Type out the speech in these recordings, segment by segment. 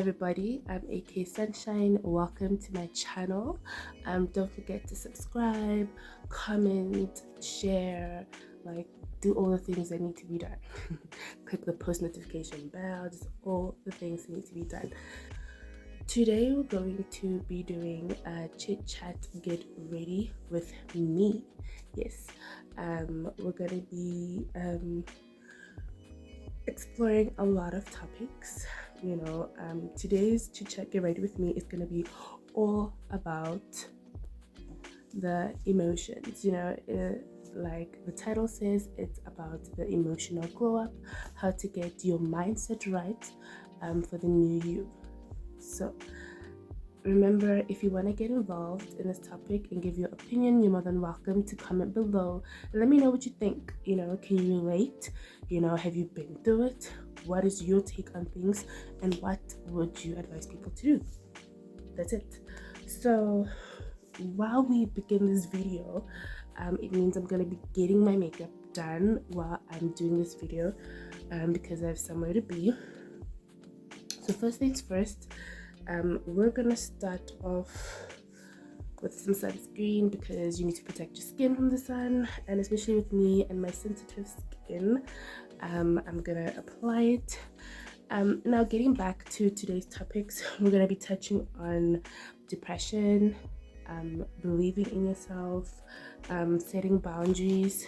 everybody, I'm AK Sunshine. Welcome to my channel. Don't forget to subscribe, comment, share, do all the things that need to be done. Click the post notification bell, just all the things that need to be done. Today we're going to be doing a chit chat get ready with me. Yes, we're going to be exploring a lot of topics. Today's chit chat get ready with me is going to be all about the emotions. Like the title says, it's about the emotional glow up, how to get your mindset right for the new you. So remember, if you want to get involved in this topic and give your opinion, you're more than welcome to comment below and let me know what you think. Can you relate? Have you been through it? What is your take on things, and what would you advise people to do? That's it. So while we begin this video, it means I'm going to be getting my makeup done while I'm doing this video, because I have somewhere to be. So first things first, we're gonna start off with some sunscreen because you need to protect your skin from the sun, and especially with me and my sensitive skin, I'm gonna apply it. Now getting back to today's topics, we're gonna be touching on depression, believing in yourself, setting boundaries,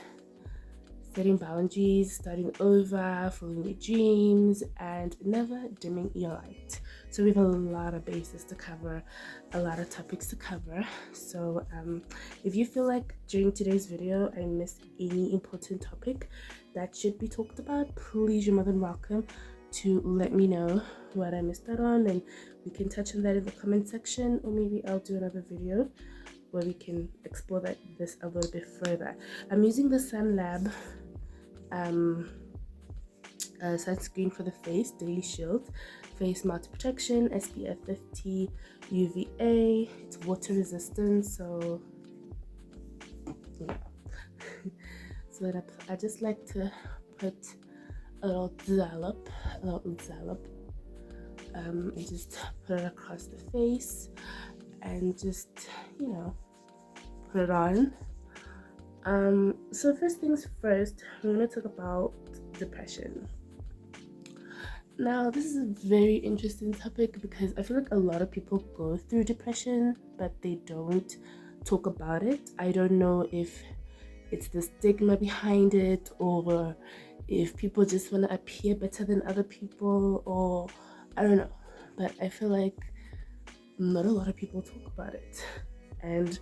starting over, following your dreams, and never dimming your light. So we have a lot of bases to cover, a lot of topics to cover. So if you feel like during today's video I missed any important topic that should be talked about, please, you're more than welcome to let me know what I missed out on, and we can touch on that in the comment section, or maybe I'll do another video where we can explore this a little bit further. I'm using the Sun Lab sunscreen for the face, Daily Shield Face Matte Protection, SPF 50 UVA. It's water resistant, so yeah. So that I just like to put a little dollop, and just put it across the face and just put it on. So first things first, we're going to talk about depression. Now this is a very interesting topic because I feel like a lot of people go through depression but they don't talk about it. I don't know if it's the stigma behind it, or if people just want to appear better than other people, or I don't know, but I feel like not a lot of people talk about it, and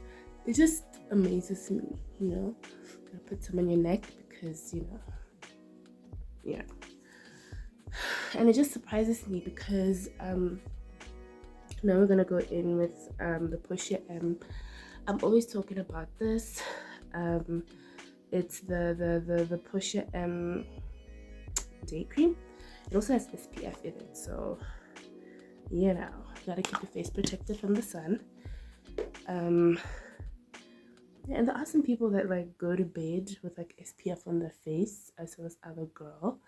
it just amazes me. Gotta put some on your neck because yeah. And it just surprises me because now we're gonna go in with the Push M. I'm always talking about this. It's the Push M day cream. It also has SPF in it, so you gotta keep your face protected from the sun. And there are some people that go to bed with SPF on their face as well as other girl.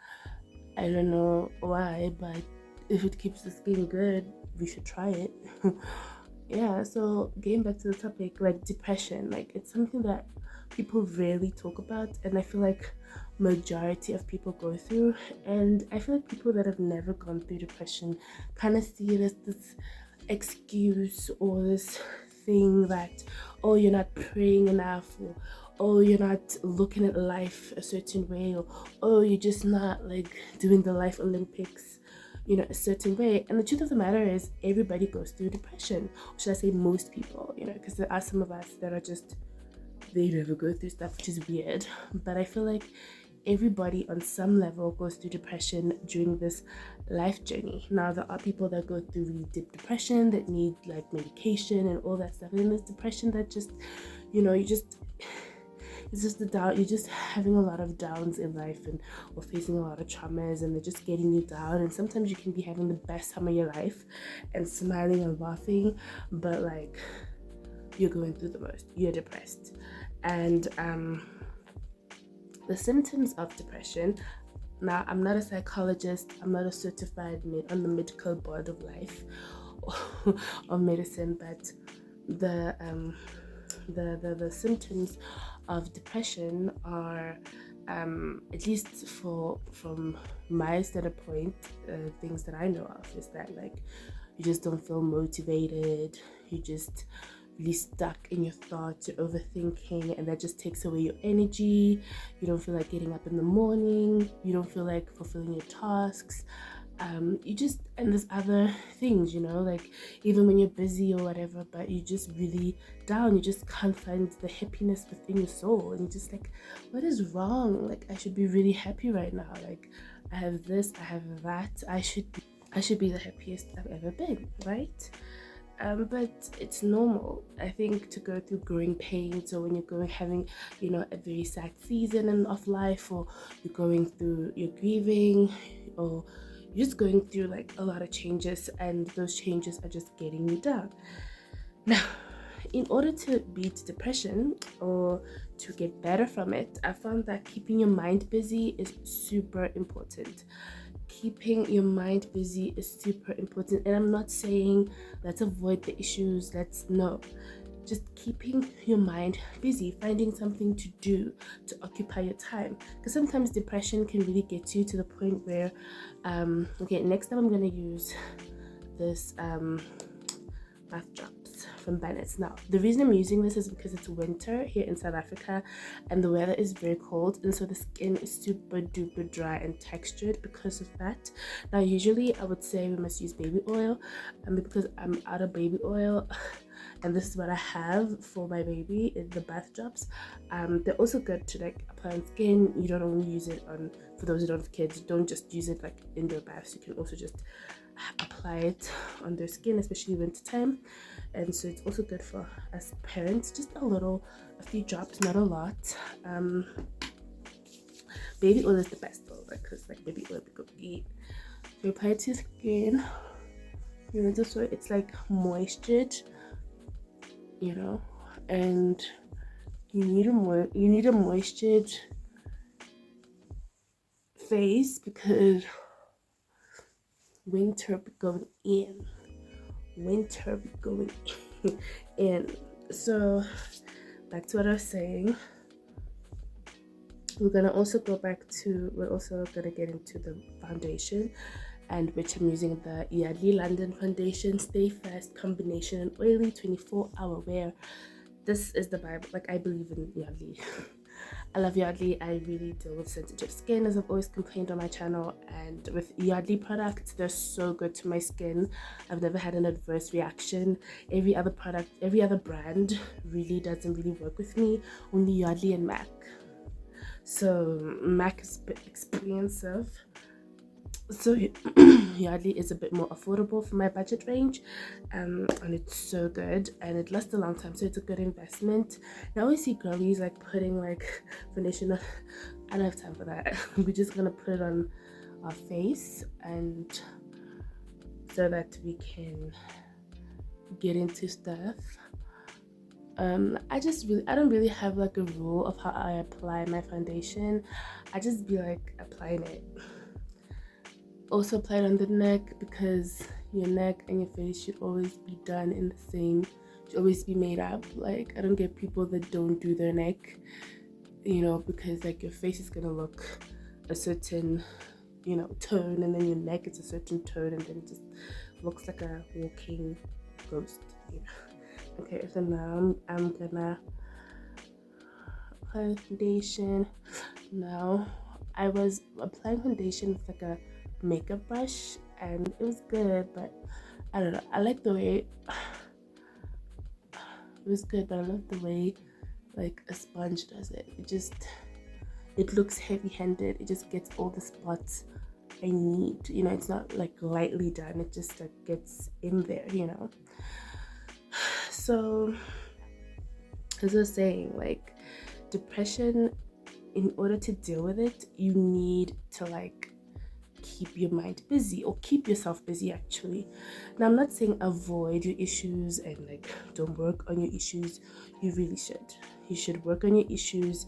I don't know why, but if it keeps the skin good, we should try it. Yeah, so getting back to the topic, depression, it's something that people rarely talk about, and I feel like majority of people go through, and I feel like people that have never gone through depression kind of see it as this excuse or this thing that, oh, you're not praying enough, or oh, you're not looking at life a certain way, or oh, you're just not doing the life Olympics a certain way. And the truth of the matter is, everybody goes through depression, or should I say most people, because there are some of us that are just, they never go through stuff, which is weird. But I feel like everybody on some level goes through depression during this life journey. Now there are people that go through really deep depression that need medication and all that stuff, and then there's depression that just it's just the doubt, you're just having a lot of downs in life, or facing a lot of traumas, and they're just getting you down. And sometimes you can be having the best time of your life and smiling and laughing, but you're going through the most, you're depressed. And the symptoms of depression Now, I'm not a psychologist, I'm not a certified on the medical board of life of medicine, but the symptoms of depression are, at least from my standpoint, things that I know of is that, like, you just don't feel motivated, you just really stuck in your thoughts, you're overthinking, and that just takes away your energy. You don't feel like getting up in the morning, you don't feel like fulfilling your tasks. You just, and there's other things, you know, like even when you're busy or whatever, but you just really down, you just can't find the happiness within your soul, and you're just like, what is wrong? Like, I should be really happy right now, like I have this, I have that, I should be the happiest I've ever been, right? But it's normal, I think, to go through growing pains, or when you're having, you know, a very sad season of life, or you're grieving, or you're just going through like a lot of changes, and those changes are just getting you down. Now, in order to beat depression or to get better from it, I found that keeping your mind busy is super important. Keeping your mind busy is super important, and I'm not saying let's avoid the issues, no, just keeping your mind busy, finding something to do to occupy your time, because sometimes depression can really get you to the point where okay, next time I'm going to use this bath drops from Bennett. Now, the reason I'm using this is because it's winter here in South Africa and the weather is very cold, and so the skin is super duper dry and textured because of that. Now, usually I would say we must use baby oil, and because I'm out of baby oil and this is what I have for my baby, is the bath drops. They're also good to like apply on skin. You don't only use it on, for those who don't have kids, don't just use it like indoor baths, you can also just apply it on their skin, especially winter time. And so it's also good for us parents, just a few drops, not a lot. Baby oil is the best though, because like baby oil we could eat. You apply it to your skin, you know, just so it's like moistured, you know, and you need a moistured face, because winter be going in. And so back to what I was saying, we're also gonna get into the foundation, and which I'm using the Yardley London foundation Stay Fast Combination and Oily 24-hour wear. This is the Bible. Like, I believe in Yardley. I love Yardley. I really deal with sensitive skin, as I've always complained on my channel, and with Yardley products, they're so good to my skin. I've never had an adverse reaction. Every other brand really doesn't really work with me. Only Yardley and MAC. So MAC is a bit expensive, so Yardley is a bit more affordable for my budget range, and it's so good and it lasts a long time, so it's a good investment. Now, I always see girlies like putting like foundation on. I don't have time for that. We're just gonna put it on our face, and so that we can get into stuff. I don't really have like a rule of how I apply my foundation. I just be like applying it. Also apply it on the neck, because your neck and your face should always be done in the same, should always be made up. Like, I don't get people that don't do their neck, you know, because like your face is gonna look a certain, you know, tone, and then your neck is a certain tone, and then it just looks like a walking ghost, you know. Okay, so now I'm gonna apply foundation. Now, I was applying foundation with like a makeup brush, and it was good, but I don't know, I like the way it was good, but I love the way like a sponge does it. It looks heavy-handed. It just gets all the spots I need, you know. It's not like lightly done, it just like gets in there, you know. So as I was saying, like, depression, in order to deal with it, you need to like keep your mind busy, or keep yourself busy actually. Now, I'm not saying avoid your issues and like don't work on your issues. You really should. You should work on your issues.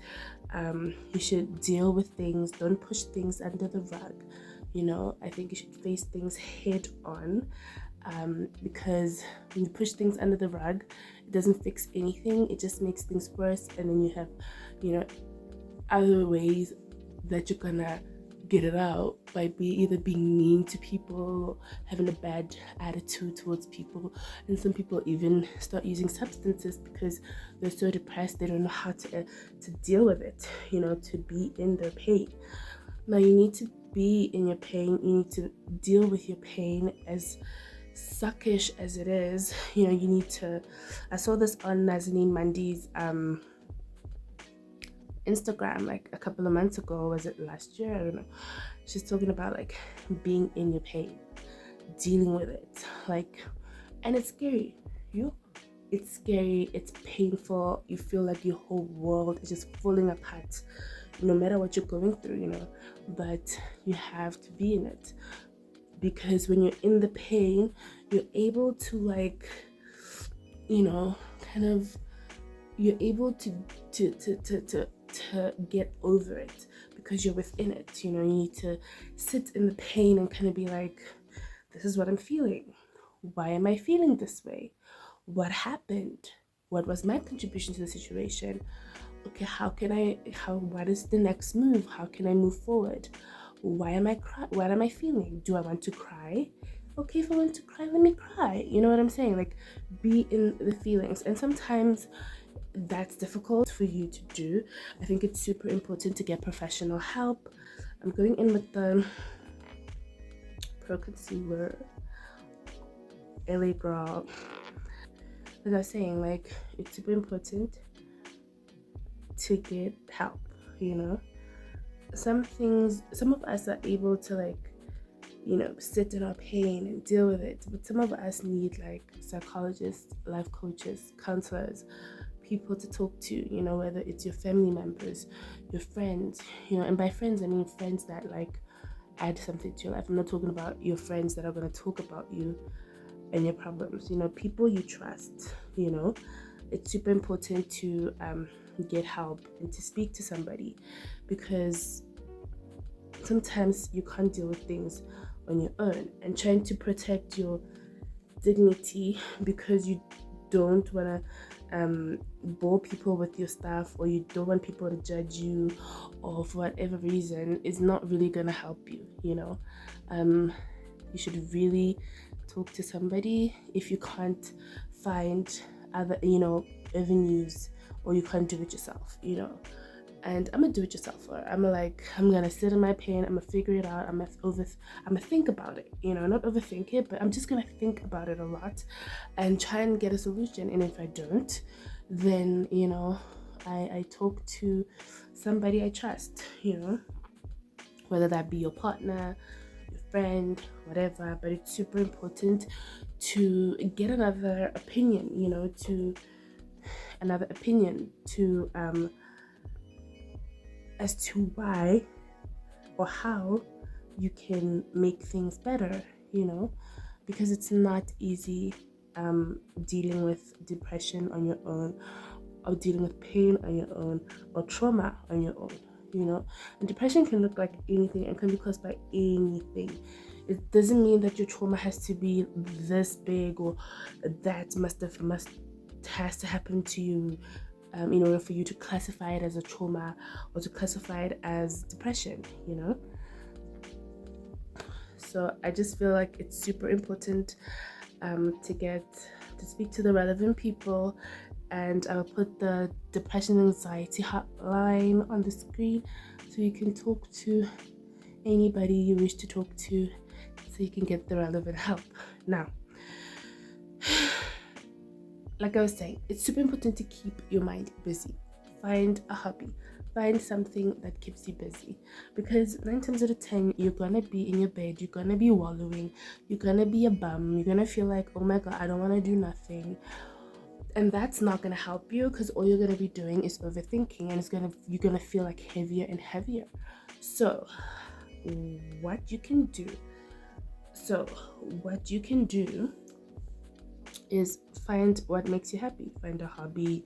You should deal with things. Don't push things under the rug. You know, I think you should face things head on, because when you push things under the rug, it doesn't fix anything. It just makes things worse, and then you have, you know, other ways that you're gonna get it out by either being mean to people or having a bad attitude towards people. And some people even start using substances because they're so depressed they don't know how to deal with it, you know, to be in their pain. Now you need to be in your pain. You need to deal with your pain, as suckish as it is. You know, you need to, I saw this on Nazanin Mandi's Instagram like a couple of months ago. Was it last year? I don't know. She's talking about like being in your pain, dealing with it, like, and it's scary. It's scary, it's painful. You feel like your whole world is just falling apart, no matter what you're going through, you know. But you have to be in it, because when you're in the pain, you're able to, like, you know, kind of, you're able to get over it because you're within it. You know, you need to sit in the pain and kind of be like, this is what I'm feeling. Why am I feeling this way? What happened? What was my contribution to the situation? Okay, what is the next move? How can I move forward? Why am I what am I feeling? Do I want to cry? Okay, if I want to cry, let me cry. You know what I'm saying? Like, be in the feelings. And sometimes that's difficult for you to do. I think it's super important to get professional help. I'm going in with the Pro Concealer, LA Girl. Like I was saying, like, it's super important to get help, you know. Some of us are able to, like, you know, sit in our pain and deal with it, but some of us need, like, psychologists, life coaches, counselors, people to talk to, you know, whether it's your family members, your friends, you know. And by friends, I mean friends that, like, add something to your life. I'm not talking about your friends that are going to talk about you and your problems, you know, people you trust. You know, it's super important to get help and to speak to somebody, because sometimes you can't deal with things on your own, and trying to protect your dignity because you don't want to bore people with your stuff, or you don't want people to judge you, or for whatever reason, is not really gonna help you, you know. You should really talk to somebody if you can't find other, you know, avenues, or you can't do it yourself, you know. And I'm gonna do it yourselfer. I'm gonna sit in my pain. I'm gonna figure it out. I'm gonna think about it, you know, not overthink it, but I'm just gonna think about it a lot and try and get a solution. And if I don't, then, you know, I talk to somebody I trust, you know, whether that be your partner, your friend, whatever. But it's super important to get another opinion, you know, to as to why or how you can make things better, you know, because it's not easy dealing with depression on your own, or dealing with pain on your own, or trauma on your own, you know. And depression can look like anything and can be caused by anything. It doesn't mean that your trauma has to be this big, or that has to happen to you in order for you to classify it as a trauma or to classify it as depression, you know. So I just feel like it's super important to speak to the relevant people, and I'll put the depression anxiety hotline on the screen so you can talk to anybody you wish to talk to, so you can get the relevant help. Now, like I was saying, it's super important to keep your mind busy. Find a hobby. Find something that keeps you busy, because 9 times out of 10, you're gonna be in your bed, you're gonna be wallowing, you're gonna be a bum, you're gonna feel like, oh my god, I don't want to do nothing. And that's not gonna help you, because all you're gonna be doing is overthinking, and you're gonna feel like heavier and heavier. So what you can do is find what makes you happy. Find a hobby,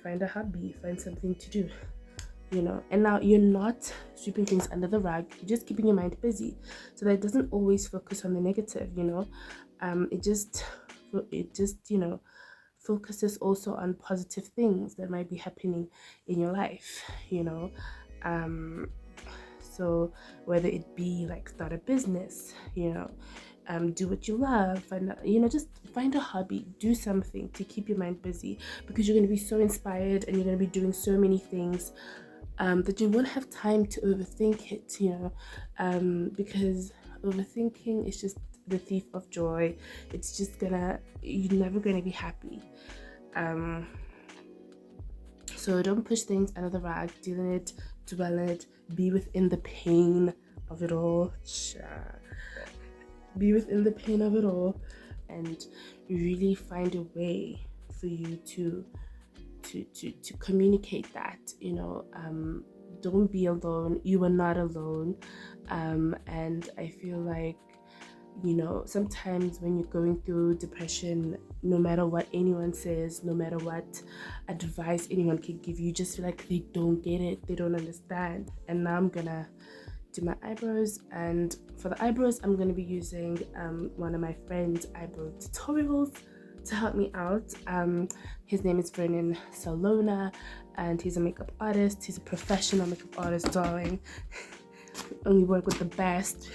find a hobby, find something to do, you know. And now you're not sweeping things under the rug, you're just keeping your mind busy so that it doesn't always focus on the negative, you know. It just you know, focuses also on positive things that might be happening in your life, you know. So whether it be like start a business, you know, do what you love, and you know, just find a hobby, do something to keep your mind busy, because you're going to be so inspired and you're going to be doing so many things that you won't have time to overthink it, you know, because overthinking is just the thief of joy. It's just you're never gonna be happy. So don't push things under the rug, deal in it, dwell in it, be within the pain of it all. Be within the pain of it all, and really find a way for you to communicate that, you know. Don't be alone, you are not alone. And I feel like, you know, sometimes when you're going through depression, no matter what anyone says, no matter what advice anyone can give you, just feel like they don't get it, they don't understand. And now I'm gonna do my eyebrows, and for the eyebrows I'm gonna be using one of my friend's eyebrow tutorials to help me out. His name is Vernon Salona, and he's a makeup artist. He's a professional makeup artist, darling. Only work with the best.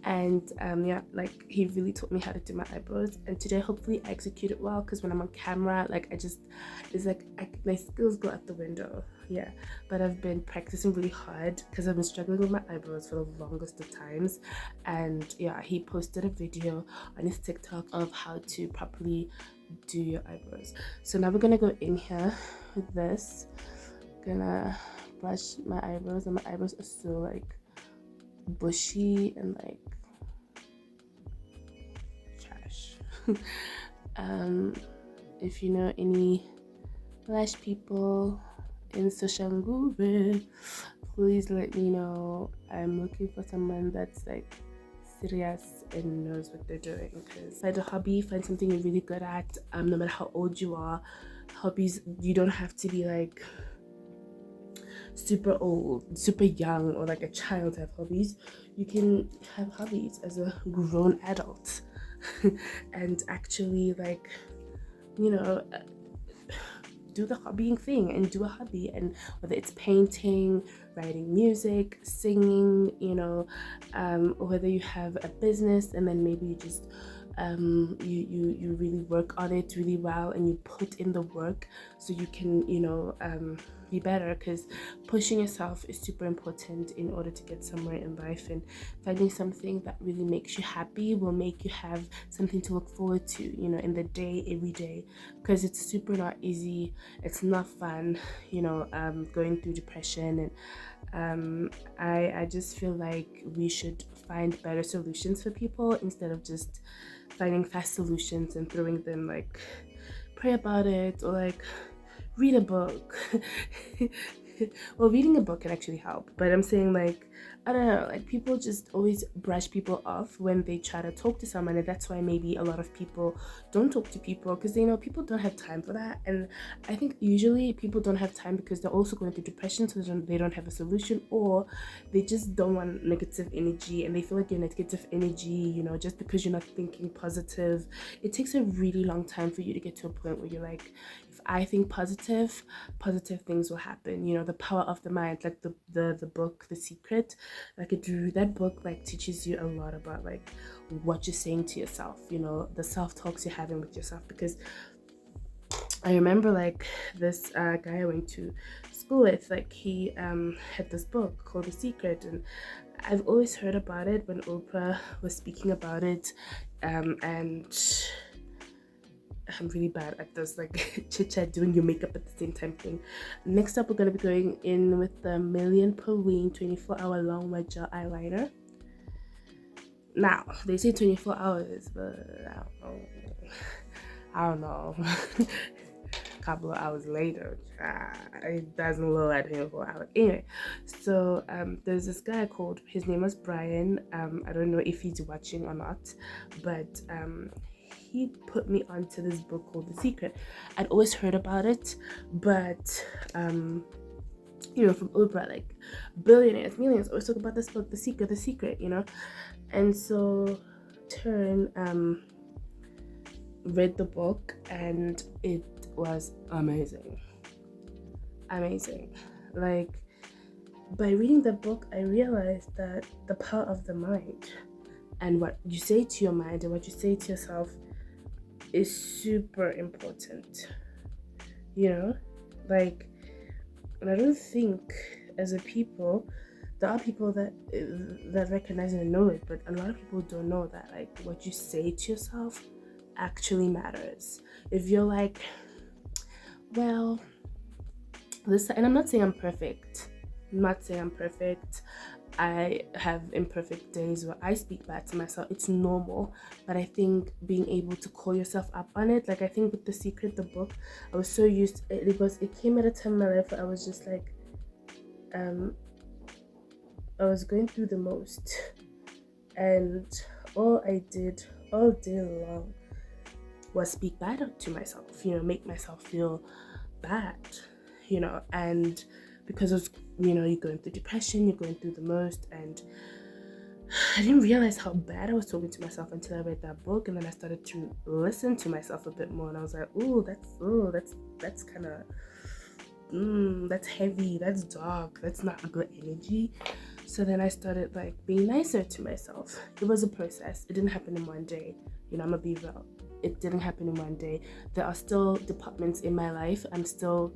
And yeah, like, he really taught me how to do my eyebrows, and today hopefully I execute it well, because when I'm on camera, like, it's like my skills go out the window. Yeah, but I've been practicing really hard because I've been struggling with my eyebrows for the longest of times. And yeah, he posted a video on his TikTok of how to properly do your eyebrows. So now we're gonna go in here with this. Gonna brush my eyebrows, and my eyebrows are so like bushy and like trash. If you know any lash people in Soshanguve, please let me know. I'm looking for someone that's like serious and knows what they're doing. Because find a hobby, find something you're really good at. No matter how old you are, hobbies, you don't have to be like super old, super young, or like a child to have hobbies. You can have hobbies as a grown adult and actually, like, you know, do the hobbying thing and do a hobby. And whether it's painting, writing music, singing, you know, or whether you have a business and then maybe you just you really work on it really well and you put in the work so you can, you know, be better, because pushing yourself is super important in order to get somewhere in life. And finding something that really makes you happy will make you have something to look forward to, you know, in the day, every day, because it's super not easy, it's not fun, you know, going through depression. And I just feel like we should find better solutions for people instead of just finding fast solutions and throwing them, like, pray about it or like read a book. Well, reading a book can actually help, but I'm saying, like, I don't know, like, people just always brush people off when they try to talk to someone, and that's why maybe a lot of people don't talk to people, because they know people don't have time for that. And I think usually people don't have time because they're also going through depression, so they don't have a solution, or they just don't want negative energy, and they feel like you're negative energy, you know, just because you're not thinking positive. It takes a really long time for you to get to a point where you're like, if I think positive things will happen, you know. The power of the mind, like the book The Secret, like that book like teaches you a lot about like what you're saying to yourself, you know, the self-talks you're having with yourself. Because I remember, like, this guy I went to school with, like, he had this book called The Secret, and I've always heard about it when Oprah was speaking about it, and I'm really bad at this, like, chit chat, doing your makeup at the same time thing. Next up, we're gonna be going in with the Pauline 24-hour long wedge gel eyeliner. Now, they say 24 hours, but I don't know. A couple of hours later, it doesn't look like 24 hours. Anyway, so there's this guy called, his name was Brian. I don't know if he's watching or not, but he put me onto this book called The Secret. I'd always heard about it, but you know, from Oprah, like billionaires, millions always talk about this book, The Secret, you know. And so read the book, and it was amazing. Like, by reading the book, I realized that the power of the mind and what you say to your mind and what you say to yourself is super important, you know. Like, and I don't think as a people, there are people that recognize and know it, but a lot of people don't know that, like, what you say to yourself actually matters. If you're like, well, this, and I'm not saying I'm perfect. I have imperfect days where I speak bad to myself. It's normal, but I think being able to call yourself up on it, like I think with The Secret, the book, I was so used to it because it came at a time in my life where I was just like, I was going through the most, and all I did all day long was speak bad to myself, you know, make myself feel bad, you know. And because of, you know, you're going through depression, you're going through the most, and I didn't realize how bad I was talking to myself until I read that book, and then I started to listen to myself a bit more, and I was like, that's kind of that's heavy, that's dark, that's not a good energy. So then I started like being nicer to myself. It was a process. It didn't happen in one day, you know. I'm gonna be real, it didn't happen in one day. There are still departments in my life I still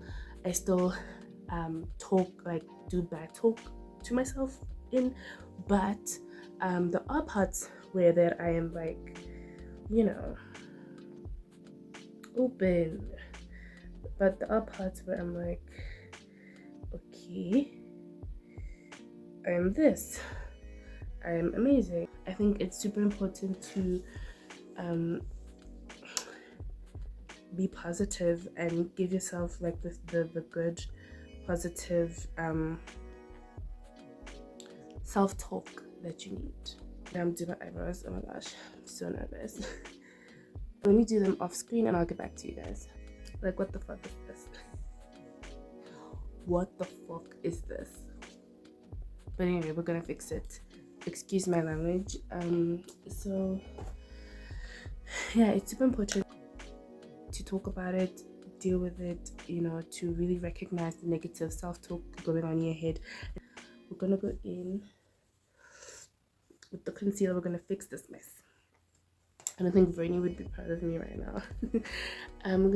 talk, like, do bad talk to myself in, but there are parts where that I am like, you know, open, but there are parts where I'm like, okay, I am this, I am amazing. I think it's super important to be positive and give yourself like the good positive self-talk that you need. I'm doing my eyebrows. Oh my gosh, I'm so nervous. Let me do them off screen and I'll get back to you guys. Like, what the fuck is this? What the fuck is this? But anyway, we're gonna fix it. Excuse my language. So yeah, it's super important to talk about it, deal with it, you know, to really recognize the negative self-talk going on in your head. We're gonna go in with the concealer. We're gonna fix this mess. I don't think Vernie would be proud of me right now. I'm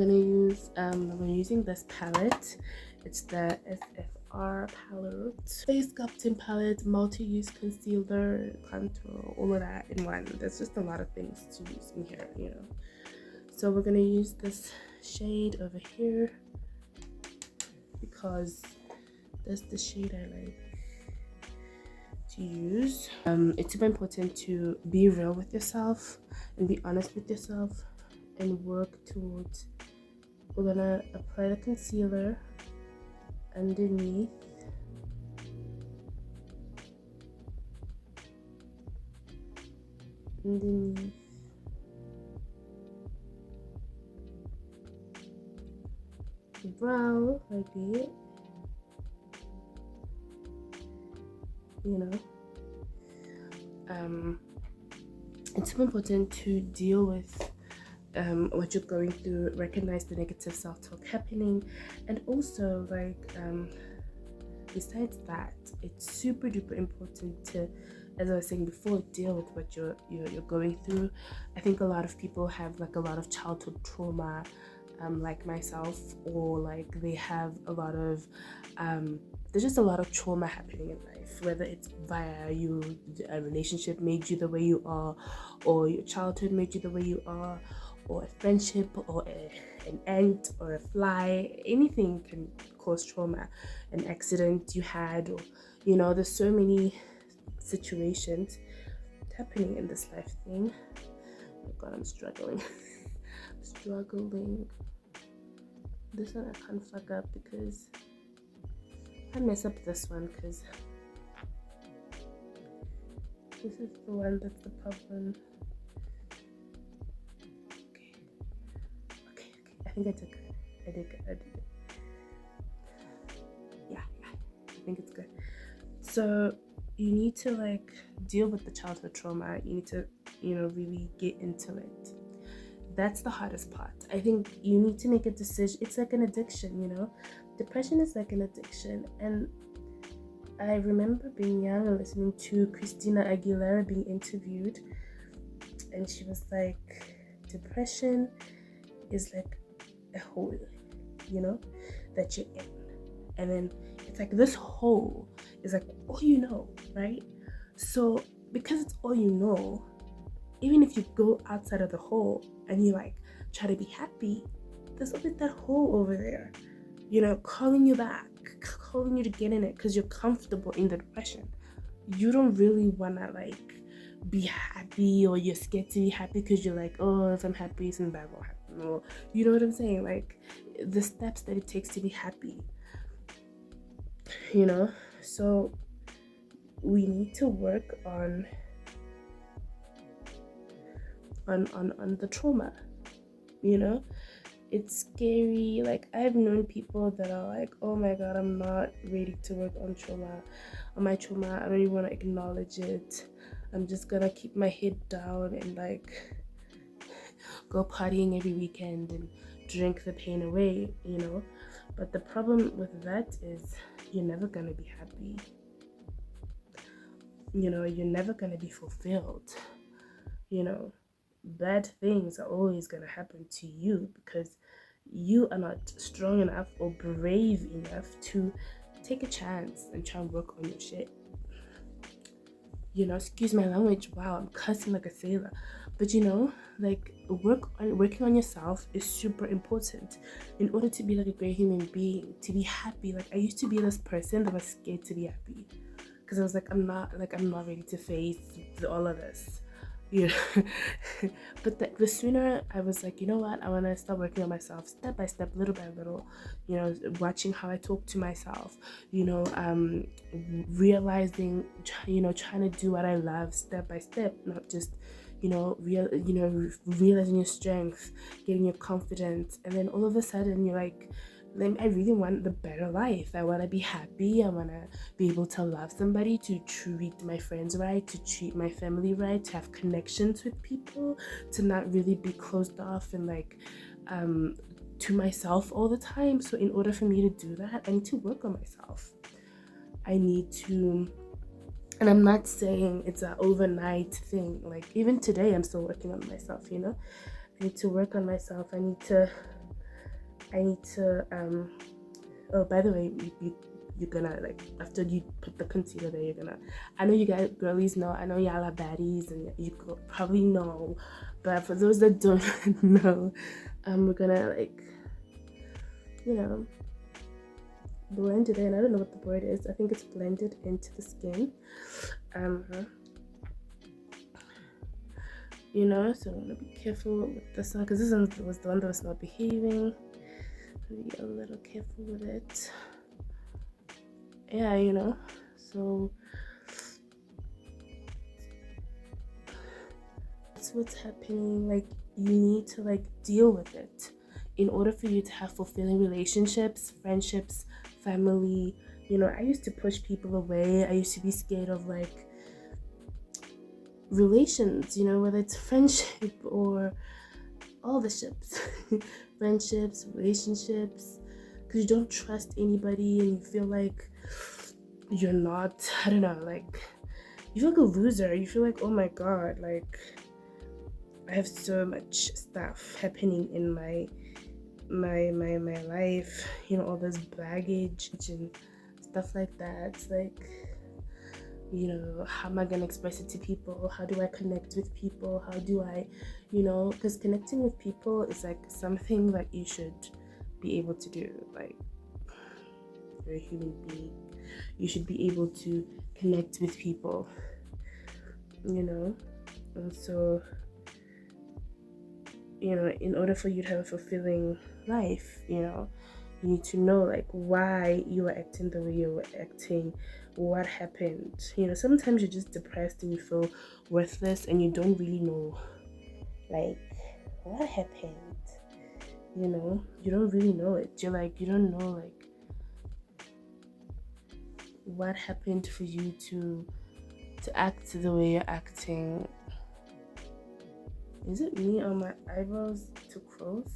using this palette. It's the S.F.R palette. Face sculpting palette, multi-use concealer, contour, all of that in one. There's just a lot of things to use in here, you know. So we're gonna use this shade over here because that's the shade I like to use. It's super important to be real with yourself and be honest with yourself and work towards. We're gonna apply the concealer underneath. The brow, like that, you know. It's super important to deal with what you're going through, recognize the negative self-talk happening, and also like besides that, it's super duper important to, as I was saying before, deal with what you're going through. I think a lot of people have like a lot of childhood trauma, like myself, or like they have a lot of there's just a lot of trauma happening in life, whether it's via a relationship made you the way you are, or your childhood made you the way you are, or a friendship, or an ant, or a fly. Anything can cause trauma. An accident you had, or, you know, there's so many situations happening in this life thing. Oh my god, I'm struggling. This one I can't fuck up because I mess up this one, because this is the one that's the problem. think I did good. I did good. Yeah, I think it's good. So you need to like deal with the childhood trauma. You need to, really get into it. That's the hardest part. I think you need to make a decision. It's like an addiction. Depression is like an addiction. And I remember being young and listening to Christina Aguilera being interviewed, and she was like, depression is like a hole, that you're in. And then it's like this hole is like all you know, right? So because it's all you know, even if you go outside of the hole and you like try to be happy, there's always that hole over there, calling you back, calling you to get in it because you're comfortable in the depression. You don't really wanna like be happy, or you're scared to be happy because you're like, oh, if I'm happy, something bad will happen. Or you know what I'm saying? Like the steps that it takes to be happy. So we need to work on the trauma. It's scary. Like I've known people that are like, oh my god, I'm not ready to work on my trauma. I don't even want to acknowledge it. I'm just gonna keep my head down and like go partying every weekend and drink the pain away, But the problem with that is you're never gonna be happy. You're never gonna be fulfilled. Bad things are always gonna happen to you because you are not strong enough or brave enough to take a chance and try and work on your shit. Excuse my language. Wow, I'm cussing like a sailor. But like working on yourself is super important in order to be like a great human being, to be happy. Like I used to be this person that was scared to be happy because I was like, I'm not ready to face all of this. But the sooner I was like, you know what, I want to start working on myself step by step, little by little, watching how I talk to myself, realizing, trying to do what I love step by step, not just realizing your strength, getting your confidence, and then all of a sudden you're like, I really want the better life. I want to be happy. I want to be able to love somebody, to treat my friends right, to treat my family right, to have connections with people, to not really be closed off and like to myself all the time. So in order for me to do that, I need to work on myself. I need to, and I'm not saying it's an overnight thing. Like even today, I'm still working on myself, I need to work on myself. I need to oh, by the way, you're gonna, like, after you put the concealer there, you're gonna, I know you guys girlies know, I know y'all are baddies and you probably know, but for those that don't know, we're gonna like, blend it in. I don't know what the word is. I think it's blended into the skin. So I'm gonna be careful with this one because this one was the one that was not behaving. Be a little careful with it. Yeah, so that's what's happening. Like you need to like deal with it in order for you to have fulfilling relationships, friendships, family. I used to push people away. I used to be scared of like relations, whether it's friendship or all the ships. Friendships, relationships, because you don't trust anybody and you feel like you're not, I don't know, like you feel like a loser. You feel like, oh my god, like I have so much stuff happening in my life, all this baggage and stuff like that. It's like, how am I gonna express it to people? How do I connect with people? How do I, because connecting with people is like something that you should be able to do. Like you're a human being, you should be able to connect with people, and so in order for you to have a fulfilling life, you need to know like why you are acting the way you were acting, what happened. Sometimes you're just depressed and you feel worthless and you don't really know like what happened. You know, you don't really know it. You're like, you don't know like what happened for you to act the way you're acting. Is it me or my eyebrows too close?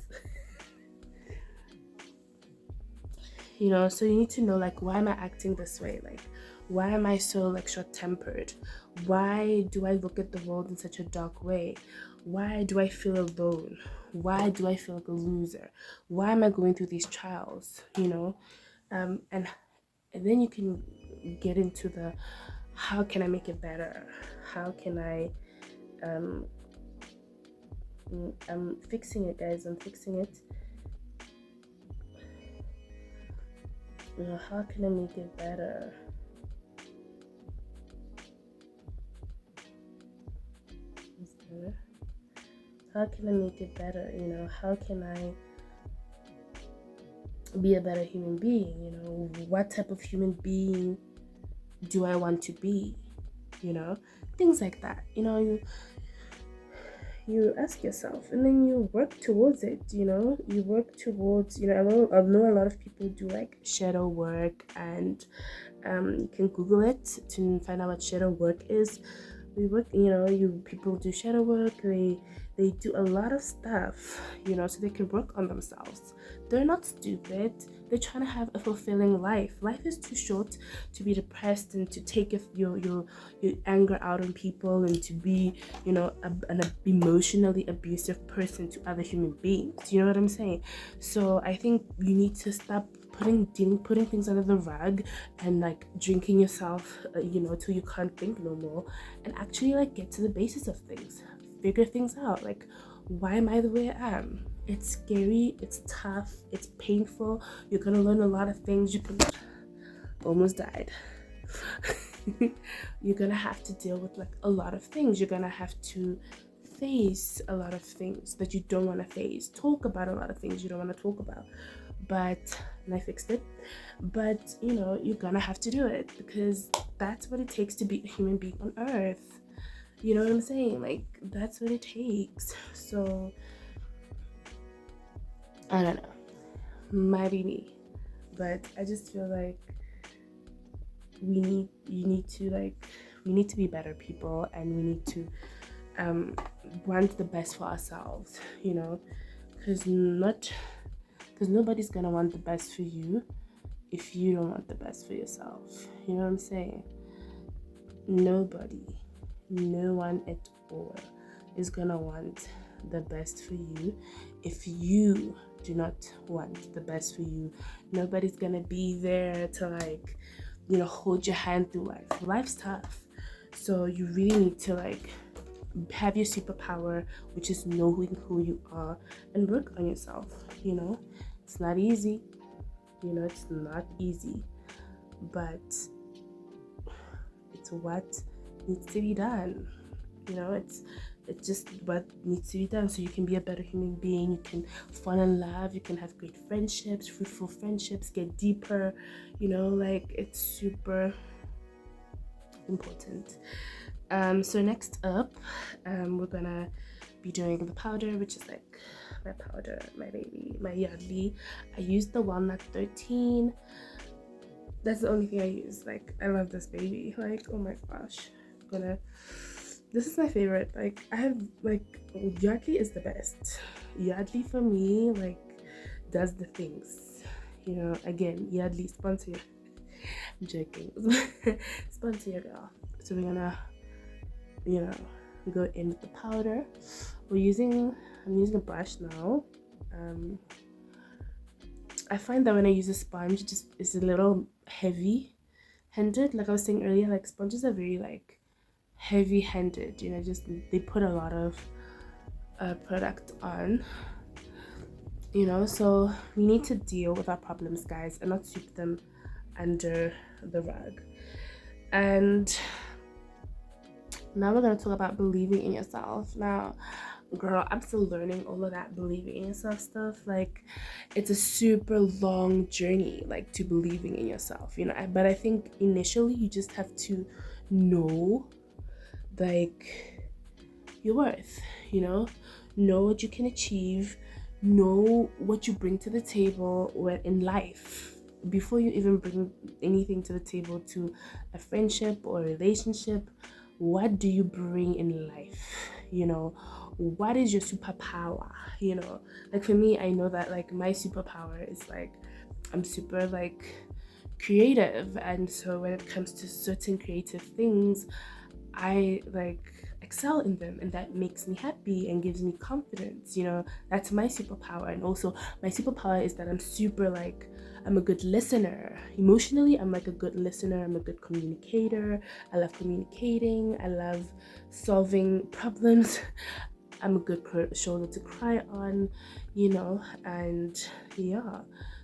You know, so you need to know like, why am I acting this way? Like, why am I so like short-tempered? Why do I look at the world in such a dark way? Why do I feel alone? Why do I feel like a loser? Why am I going through these trials? You know, and then you can get into the, how can I make it better? How can I I'm fixing it, guys. I'm fixing it. You know, how can I make it better? How can I make it better? You know, how can I be a better human being? You know, what type of human being do I want to be? You know, things like that. You know, you ask yourself, and then you work towards it. You know, you work towards, you know, I know a lot of people do like shadow work, and you can Google it to find out what shadow work is. We work, you know, people do shadow work. They do a lot of stuff, you know, so they can work on themselves. They're not stupid. They're trying to have a fulfilling life. Life is too short to be depressed and to take your anger out on people and to be, you know, an emotionally abusive person to other human beings. You know what I'm saying? So I think you need to stop putting things under the rug and like drinking yourself, you know, till you can't think no more, and actually like get to the basis of things, figure things out. Like, why am I the way I am? It's scary, it's tough, it's painful. You're gonna learn a lot of things. You can almost died. You're gonna have to deal with like a lot of things. You're gonna have to face a lot of things that you don't want to face, talk about a lot of things you don't want to talk about. But, and I fixed it, but you know, you're gonna have to do it because that's what it takes to be a human being on earth. You know what I'm saying? Like, that's what it takes. So I don't know, might be me, but I just feel like we need to be better people, and we need to want the best for ourselves, you know, because nobody's gonna want the best for you if you don't want the best for yourself. You know what I'm saying? Nobody, no one at all is gonna want the best for you if you do not want the best for you. Nobody's gonna be there to like, you know, hold your hand through life. Life's tough, so you really need to like have your superpower, which is knowing who you are and work on yourself. You know, it's not easy. You know, it's not easy, but it's what needs to be done. You know, it's just what needs to be done so you can be a better human being. You can fall in love, you can have great friendships, fruitful friendships, get deeper. You know, like, it's super important. So next up, we're gonna be doing the powder, which is like my powder, my baby, my Yardley. I used the Walnut 13. That's the only thing I use. Like, I love this baby. Like, oh my gosh, this is my favorite. Like, I have like, Yardley is the best. Yardley for me like does the things. You know, again, Yardley sponsor. I'm joking. Sponsor your girl. So we're gonna, you know, go in with the powder. I'm using a brush now. I find that when I use a sponge, it's a little heavy handed. Like I was saying earlier, like sponges are very like heavy handed, you know, just they put a lot of product on, you know. So we need to deal with our problems, guys, and not sweep them under the rug. And now we're going to talk about believing in yourself. Now, girl, I'm still learning all of that believing in yourself stuff. Like, it's a super long journey, like, to believing in yourself, you know. But I think initially you just have to know, like, your worth, you know what you can achieve, know what you bring to the table when in life before you even bring anything to the table, to a friendship or a relationship. What do you bring in life? What is your superpower? Like for me, I know that like my superpower is like I'm super like creative, and so when it comes to certain creative things, I like excel in them, and that makes me happy and gives me confidence. That's my superpower. And also my superpower is that I'm a good listener. Emotionally, I'm like a good listener. I'm a good communicator. I love communicating. I love solving problems. I'm a good shoulder to cry on, and yeah.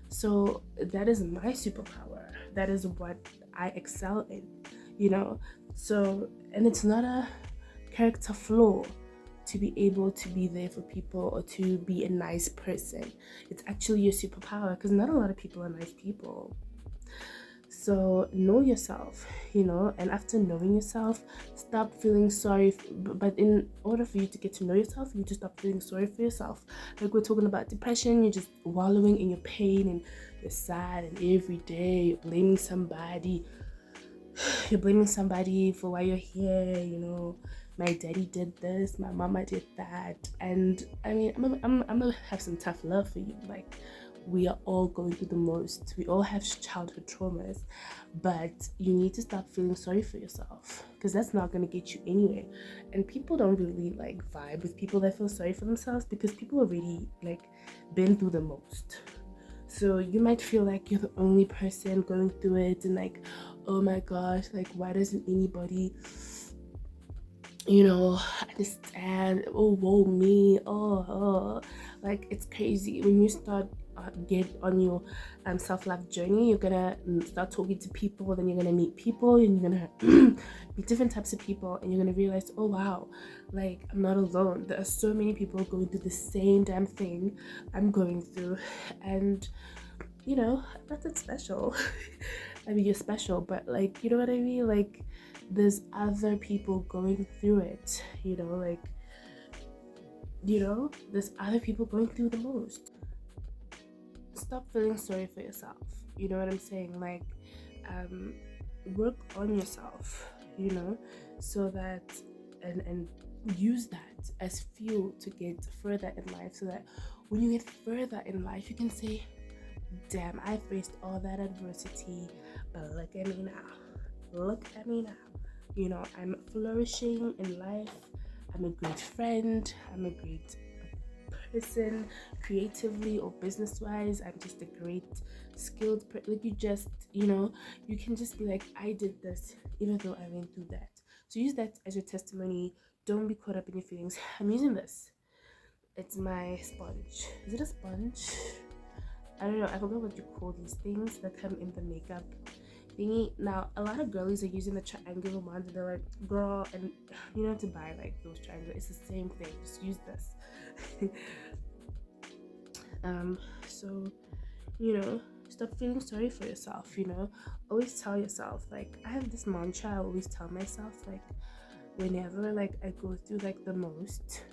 So that is my superpower. That is what I excel in, So, and it's not a character flaw to be able to be there for people or to be a nice person. It's actually your superpower, because not a lot of people are nice people. So know yourself, and after knowing yourself, stop feeling sorry. But in order for you to get to know yourself, you need to stop feeling sorry for yourself. Like we're talking about depression, you're just wallowing in your pain and you're sad, and every day you're blaming somebody. You're blaming somebody for why you're here. My daddy did this, my mama did that, and I mean, I'm gonna have some tough love for you. Like, we are all going through the most. We all have childhood traumas, but you need to stop feeling sorry for yourself, because that's not going to get you anywhere. And people don't really like vibe with people that feel sorry for themselves, because people already like been through the most. So you might feel like you're the only person going through it, and like, oh my gosh, like why doesn't anybody understand? Oh, whoa, me. Like it's crazy when you start get on your self-love journey. You're gonna start talking to people, then you're gonna meet people, and you're gonna meet different types of people, and you're gonna realize, oh wow, like I'm not alone. There are so many people going through the same damn thing I'm going through, and that's not special. I mean, you're special, but like, you know what I mean? Like, there's other people going through it, there's other people going through the most. Stop feeling sorry for yourself. You know what I'm saying? Like, work on yourself, so that, and use that as fuel to get further in life, so that when you get further in life, you can say, damn, I faced all that adversity, but look at me now. I'm flourishing in life. I'm a great friend. I'm a great person, creatively or business wise. I'm just a great skilled like, you can just be like, I did this even though I went through that. So use that as your testimony. Don't be caught up in your feelings. I'm using this. It's my sponge. Is it a sponge? I don't know, I forgot what you call these things that come in the makeup thingy. Now, a lot of girlies are using the triangular ones, and they're like, girl, and you don't have to buy like those triangles. It's the same thing. Just use this. So, stop feeling sorry for yourself. Always tell yourself, like, I have this mantra I always tell myself, like, whenever like I go through like the most,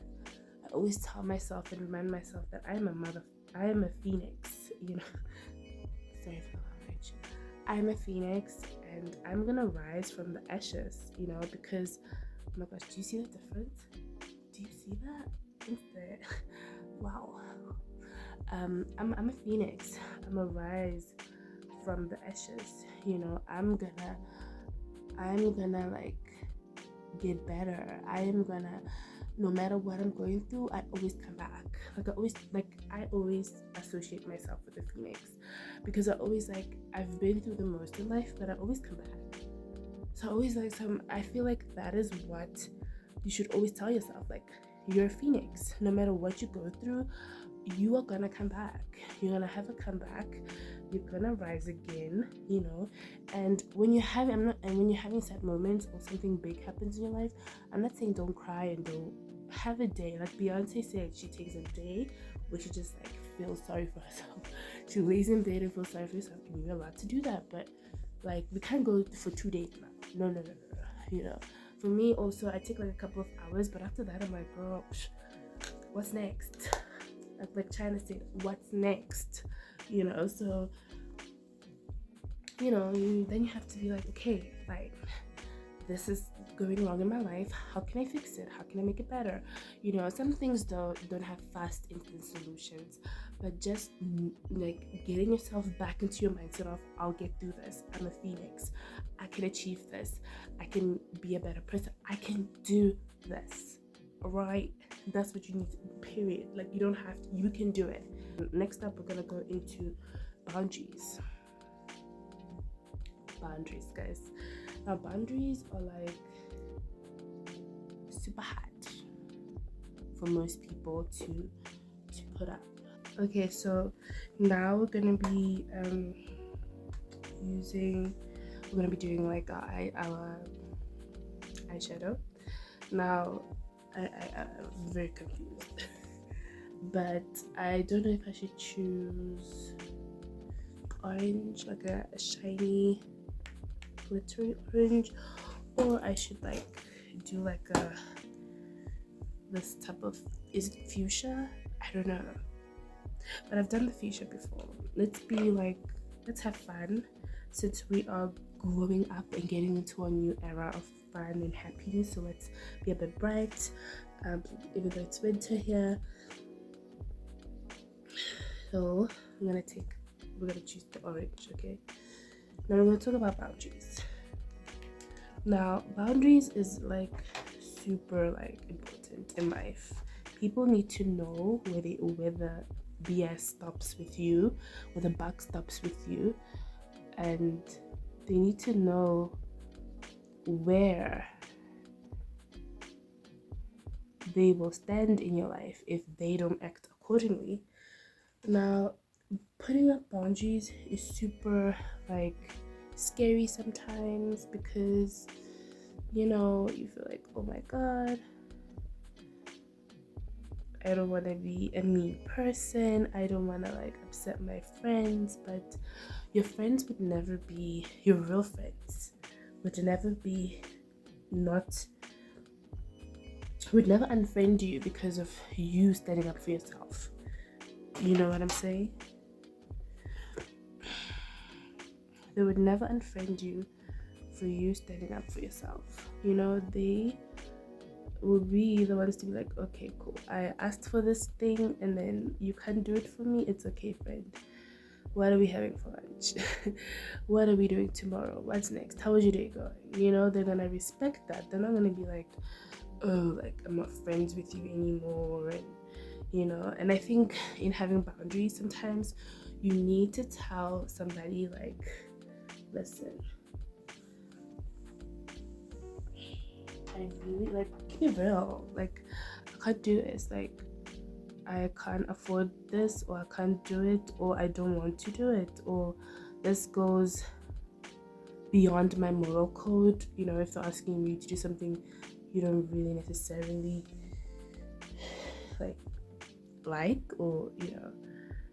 I always tell myself and remind myself that I am a phoenix. Sorry for the language. I'm a phoenix, and I'm gonna rise from the ashes, because, oh my gosh, do you see the difference? Do you see that? It's there. Wow. I'm a phoenix. I'm a rise from the ashes. I'm gonna like get better. No matter what I'm going through, I always come back. I always associate myself with the phoenix, because I've been through the most in life, but I always come back. So I feel like that is what you should always tell yourself. Like, you're a phoenix. No matter what you go through, you are gonna come back. You're gonna have a comeback. You're gonna rise again. And when you're having sad moments or something big happens in your life, I'm not saying don't cry and don't have a day. Like Beyonce said, she takes a day where she just like feels sorry for herself. She lays in bed and feels sorry for herself, and you're allowed to do that. But like, we can't go for 2 days now. No. For me also, I take like a couple of hours, but after that I'm like, girl, what's next? like China said, what's next, you know? So, you know, then you have to be like, okay, like, this is going wrong in my life. How can I fix it? How can I make it better? You know, some things don't have fast instant solutions, but just like getting yourself back into your mindset of, I'll get through this. I'm a phoenix. I can achieve this. I can be a better person. I can do this. Right? That's what you need, period. Like, you don't have to, you can do it. Next up, we're gonna go into boundaries. Boundaries, guys. Now, boundaries are like super hard for most people to put up. Okay, so now we're gonna be doing like our eyeshadow. Now, I'm very confused, but I don't know if I should choose orange, like a shiny glittery orange, or I should like do like this type of, is it fuchsia? I don't know, but I've done the fuchsia before. Let's have fun, since we are growing up and getting into a new era of fun and happiness. So let's be a bit bright, even though it's winter here. So we're gonna choose the orange. Okay, now we're gonna talk about boundaries. Now, boundaries is like super like important in life. People need to know where the BS stops with you, where the buck stops with you, and they need to know where they will stand in your life if they don't act accordingly. Now, putting up boundaries is super like scary sometimes, because you know, you feel like, oh my god, I don't want to be a mean person, I don't want to like upset my friends. But your friends would never be your real friends, would never unfriend you because of you standing up for yourself. You know what I'm saying? They would never unfriend you for you standing up for yourself. You know, they will be the ones to be like, okay, cool, I asked for this thing and then you can't do it for me. It's okay, friend. What are we having for lunch? What are we doing tomorrow? What's next? How is your day going? You know, they're gonna respect that. They're not gonna be like, oh, like, I'm not friends with you anymore. And you know, and I think in having boundaries, sometimes you need to tell somebody like, listen, I really like, be real, like, I can't do this, like, I can't afford this, or I can't do it, or I don't want to do it, or this goes beyond my moral code. You know, if they're asking you to do something you don't really necessarily like, or you know,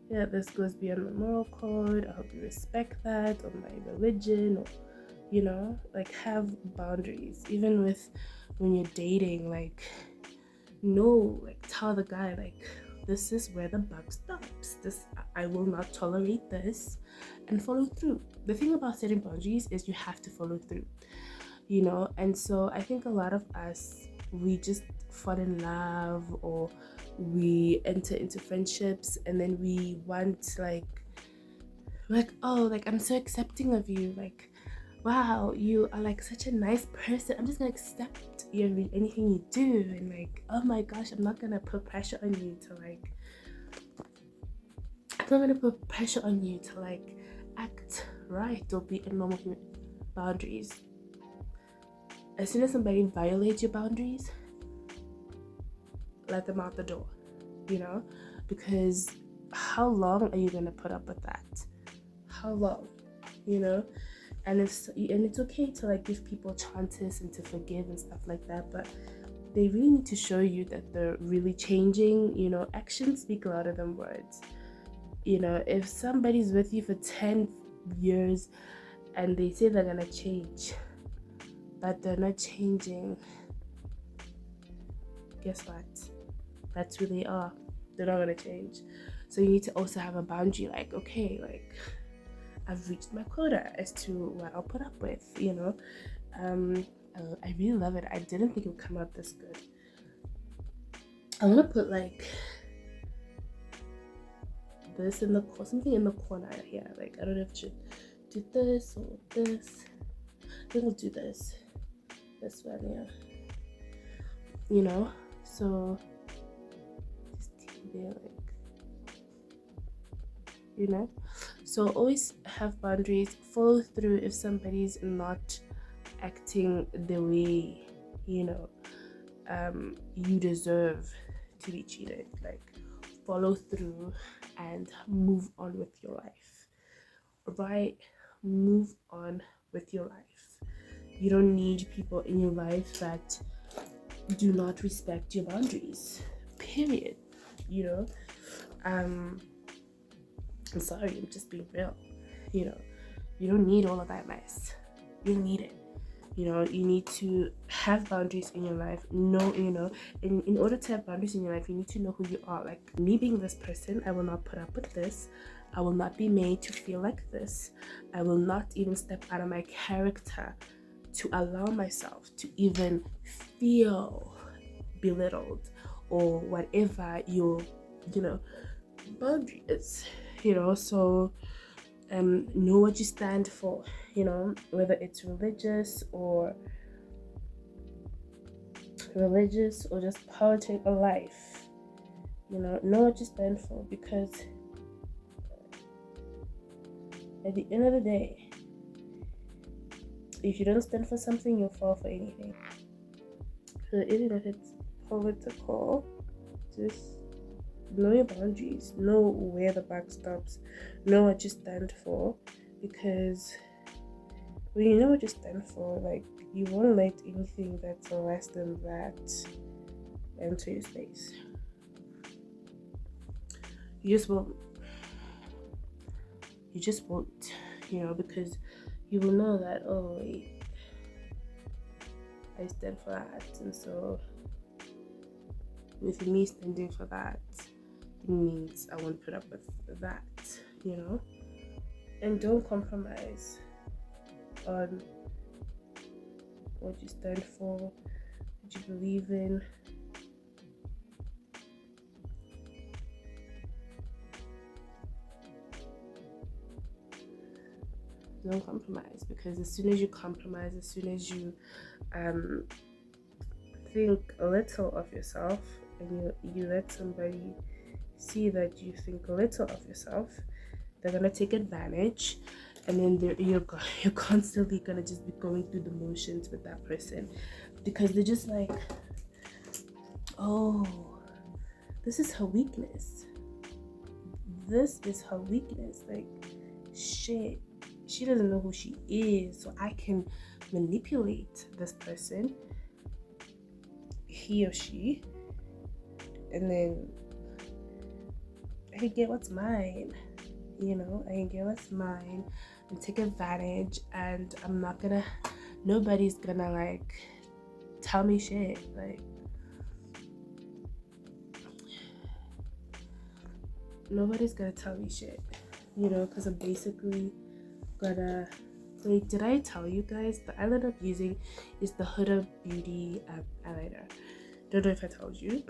yeah, this goes beyond my moral code, I hope you respect that, or my religion, or you know, like, have boundaries. Even with when you're dating, like, no, like, tell the guy, like, this is where the buck stops. This, I will not tolerate this, and follow through. The thing about setting boundaries is you have to follow through, you know. And so I think a lot of us, we just fall in love, or we enter into friendships, and then we want like, oh, like, I'm so accepting of you, like, wow, you are like such a nice person, I'm just gonna accept you, anything you do, and like, oh my gosh, I'm not gonna put pressure on you to like, act right or be a normal human. Boundaries. As soon as somebody violates your boundaries, let them out the door, you know, because how long are you gonna put up with that? How long, you know? And it's okay to like give people chances and to forgive and stuff like that, but they really need to show you that they're really changing. You know, actions speak louder than words. You know, if somebody's with you for 10 years and they say they're gonna change, but they're not changing, guess what? That's who they are. they're not gonna change. So you need to also have a boundary, like, okay, like I've reached my quota as to what I'll put up with, you know. I really love it. I didn't think it would come out this good. I'm gonna put like this in the something in the corner here. Like I don't know if I should do this or this. I think we'll do this one, yeah. You know, so just there, like, you know. So always have boundaries. Follow through if somebody's not acting the way, you know, you deserve to be cheated. Like, follow through and move on with your life, right? Move on with your life. You don't need people in your life that do not respect your boundaries, period. You know, I'm sorry, I'm just being real. You know, you don't need all of that mess. You don't need it. You know, you need to have boundaries in your life. Know, you know, in order to have boundaries in your life, you need to know who you are. Like me being this person, I will not put up with this. I will not be made to feel like this. I will not even step out of my character to allow myself to even feel belittled or whatever your, you know, boundary is. You know, so know what you stand for, you know, whether it's religious or just politics or life, you know what you stand for, because at the end of the day, if you don't stand for something, you'll fall for anything. So even if it's political, just know your boundaries, know where the buck stops, know what you stand for, because when you know what you stand for, like, you won't let anything that's less than that enter your space. You just won't, you know, because you will know that, oh wait, I stand for that, and so with me standing for that, it means I won't put up with that, you know. And don't compromise on what you stand for, what you believe in. Don't compromise, because as soon as you compromise, as soon as you think a little of yourself, and you let somebody see that you think a little of yourself, they're gonna take advantage, and then you're constantly gonna just be going through the motions with that person, because they're just like, oh, this is her weakness. This is her weakness. Like, shit, she doesn't know who she is, so I can manipulate this person, he or she, and then I can get what's mine, you know. I can get what's mine and take advantage, and nobody's gonna like tell me shit. Like, nobody's gonna tell me shit, you know, because I'm basically gonna, wait, did I tell you guys the eyeliner I'm using is the Huda Beauty eyeliner? Don't know if I told you.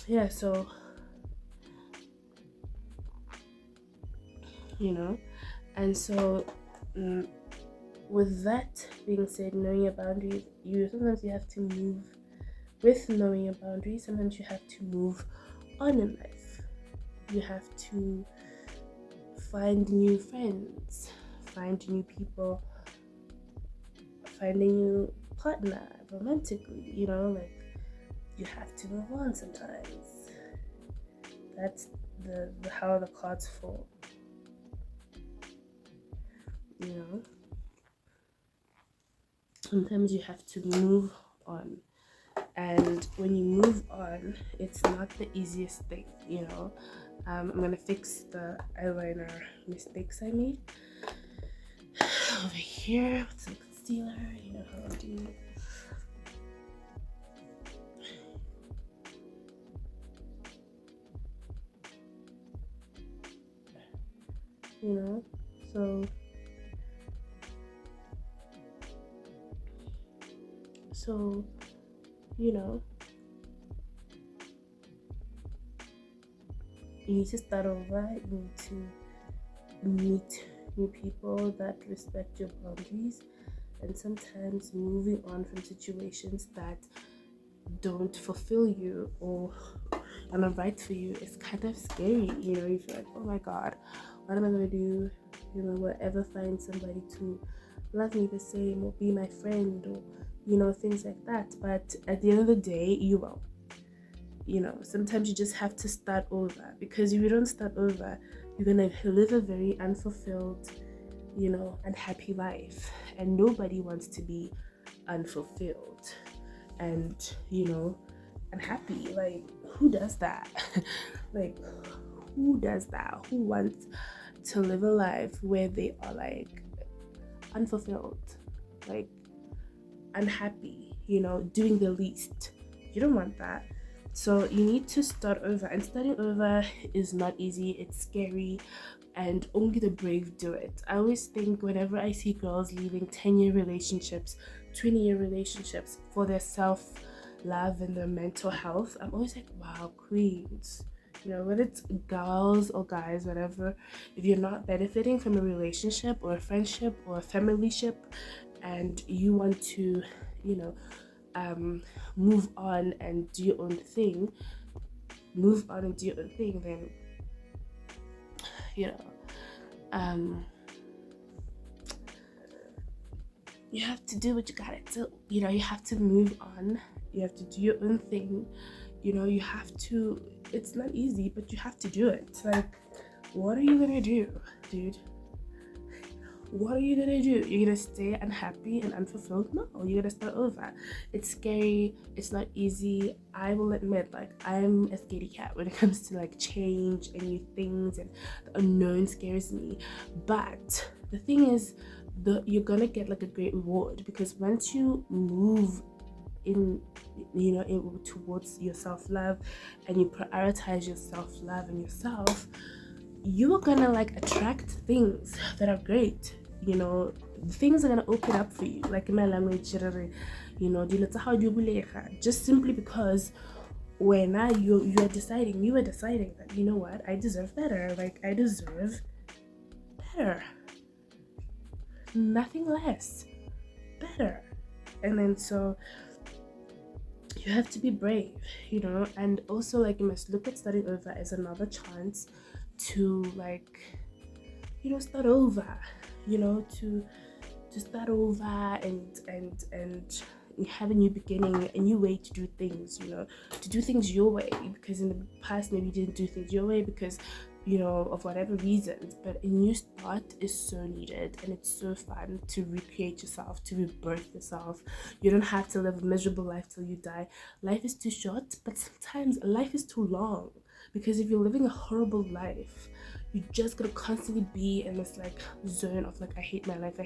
Yeah, so you know, and so with that being said, knowing your boundaries, sometimes you have to move with knowing your boundaries. Sometimes you have to move on in life. You have to find new friends, find new people, find a new partner romantically, you know. Like, you have to move on sometimes. That's the how the cards fall, you know. Sometimes you have to move on, and when you move on, it's not the easiest thing, you know. I'm gonna fix the eyeliner mistakes I made over here with some concealer. You know how I do. you know. So you know, you need to start over. You need to meet new people that respect your boundaries, and sometimes moving on from situations that don't fulfill you or are not right for you is kind of scary. You know, you feel like, oh my god, what am I gonna do? You know, will I ever find somebody to love me the same or be my friend, or you know, things like that. But at the end of the day, you will. You know, sometimes you just have to start over, because if you don't start over, you're gonna live a very unfulfilled, you know, unhappy life, and nobody wants to be unfulfilled and, you know, unhappy. Like, who does that? Like, who does that? Who wants to live a life where they are like unfulfilled, like unhappy, you know, doing the least? You don't want that. So you need to start over, and starting over is not easy. It's scary, and only the brave do it. I always think whenever I see girls leaving 10-year relationships, 20-year relationships for their self-love and their mental health, I'm always like, wow, queens. You know, whether it's girls or guys, whatever, if you're not benefiting from a relationship or a friendship or a familyship, and you want to, you know, move on and do your own thing, then, you know, you have to do what you gotta do. You know, you have to move on. You have to do your own thing. You know, you have to. It's not easy, but you have to do it. Like, what are you gonna do, dude? What are you gonna do? You're gonna stay unhappy and unfulfilled? No, you're gonna start over. It's scary. It's not easy. I will admit, like, I'm a scaredy cat when it comes to like change and new things, and the unknown scares me. But the thing is, you're gonna get like a great reward, because once you move in, you know, towards your self-love, and you prioritize your self-love and yourself, you are gonna like attract things that are great. You know, things are gonna open up for you, like in my language, you know, just simply because when you were deciding that, you know what, I deserve better. Like, I deserve better, nothing less, better. And then so you have to be brave, you know. And also, like, you must look at starting over as another chance to, like, you know, start over, you know, to start over and have a new beginning, a new way to do things, you know, to do things your way, because in the past maybe you didn't do things your way because, you know, of whatever reasons. But a new start is so needed, and it's so fun to recreate yourself, to rebirth yourself. You don't have to live a miserable life till you die. Life is too short, but sometimes life is too long, because if you're living a horrible life, you just gotta constantly be in this like zone of like, I hate my life,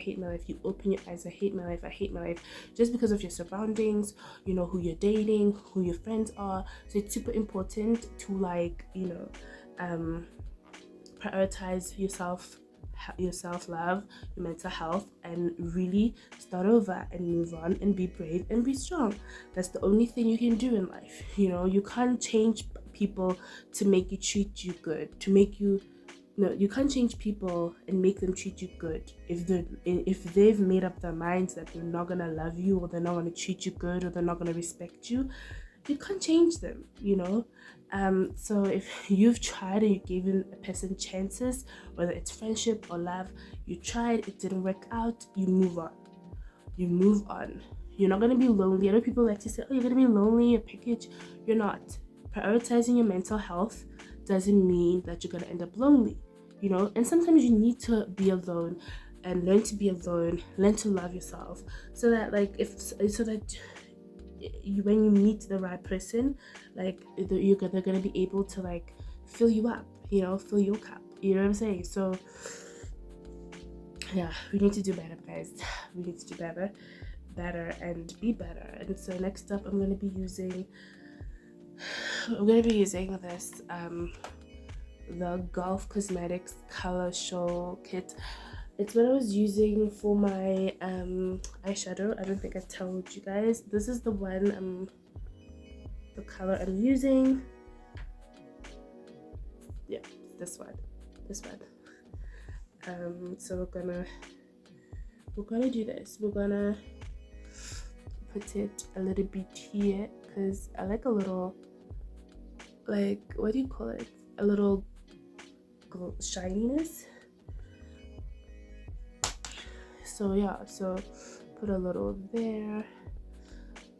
you open your eyes, I hate my life, just because of your surroundings, you know, who you're dating, who your friends are. So it's super important to, like, you know, prioritize yourself, your self-love, your mental health, and really start over and move on and be brave and be strong. That's the only thing you can do in life. You know, you can't change people to make you treat you good, to make you, no, you can't change people and make them treat you good if they've made up their minds that they're not gonna love you, or they're not gonna treat you good, or they're not gonna respect you. You can't change them, you know. So if you've tried and you've given a person chances, whether it's friendship or love, you tried, it didn't work out, you move on. You're not gonna be lonely. I know people like to say, oh, you're gonna be lonely, a package. You're not. Prioritizing your mental health doesn't mean that you're gonna end up lonely, you know. And sometimes you need to be alone and learn to be alone, learn to love yourself, so that, like, when you meet the right person, like, they're gonna be able to, like, fill you up, you know, fill your cup, you know what I'm saying? So yeah, we need to do better, guys. We need to do better and be better. And so next up, I'm gonna be using this the Gulf Cosmetics Color Show kit. It's what I was using for my eyeshadow. I don't think I told you guys. This is the one, the color I'm using. Yeah, this one. So we're gonna do this. We're gonna put it a little bit here because I like a little, like, what do you call it? A little shininess. So yeah, so put a little there,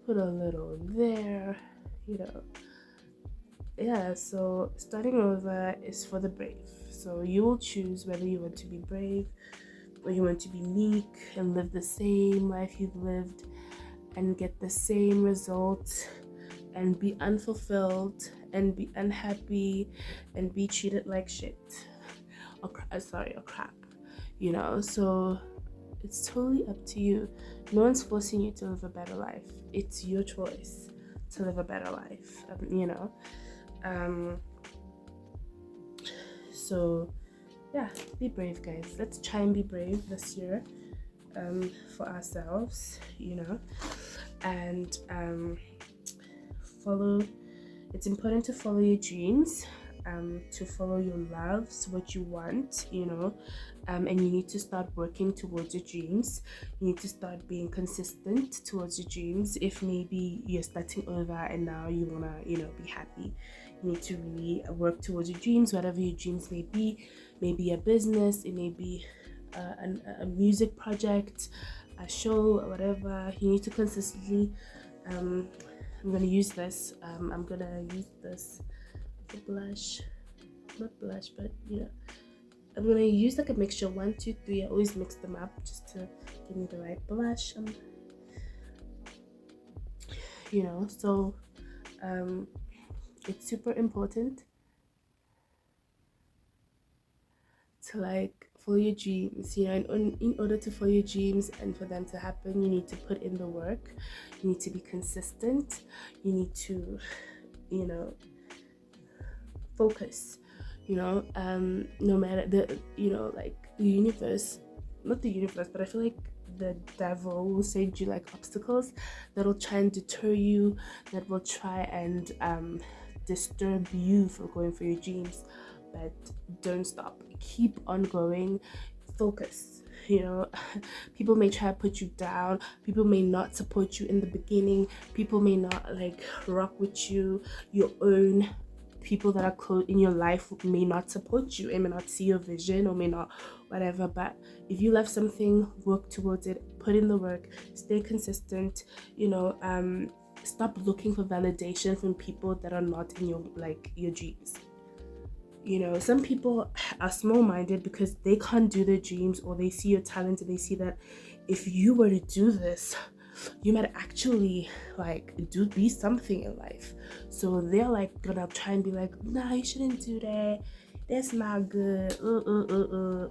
put a little there, you know. Yeah, so starting over is for the brave. So you will choose whether you want to be brave or you want to be meek and live the same life you've lived and get the same results and be unfulfilled and be unhappy and be treated like shit or crap, you know. So it's totally up to you. No one's forcing you to live a better life. It's your choice to live a better life, you know. So yeah, be brave, guys. Let's try and be brave this year, for ourselves, you know. And it's important to follow your dreams, to follow your loves, what you want, you know. And you need to start working towards your dreams. You need to start being consistent towards your dreams. If maybe you're starting over and now you wanna, you know, be happy, you need to really work towards your dreams, whatever your dreams may be. Maybe a business, it may be a music project, a show, whatever. You need to consistently. I'm gonna use this. I'm gonna use this for blush, not blush, but you know. I'm gonna use like a mixture, 1, 2, 3. I always mix them up just to give me the right blush. You know, so it's super important to like follow your dreams, you know. And in order to follow your dreams and for them to happen, you need to put in the work. You need to be consistent. You need to, you know, focus. You know, no matter the, you know, like the universe, not the universe, but I feel like the devil will send you like obstacles that'll try and deter you, that will try and disturb you from going for your dreams. But don't stop, keep on going, focus. You know, people may try to put you down, people may not support you in the beginning, people may not like rock with you. Your own people that are close in your life may not support you and may not see your vision or may not whatever. But if you love something, work towards it, put in the work, stay consistent, you know. Stop looking for validation from people that are not in your your dreams. You know, some people are small-minded because they can't do their dreams, or they see your talent and they see that if you were to do this, you might actually be something in life. So they're like gonna try and be like, nah, you shouldn't do that, that's not good.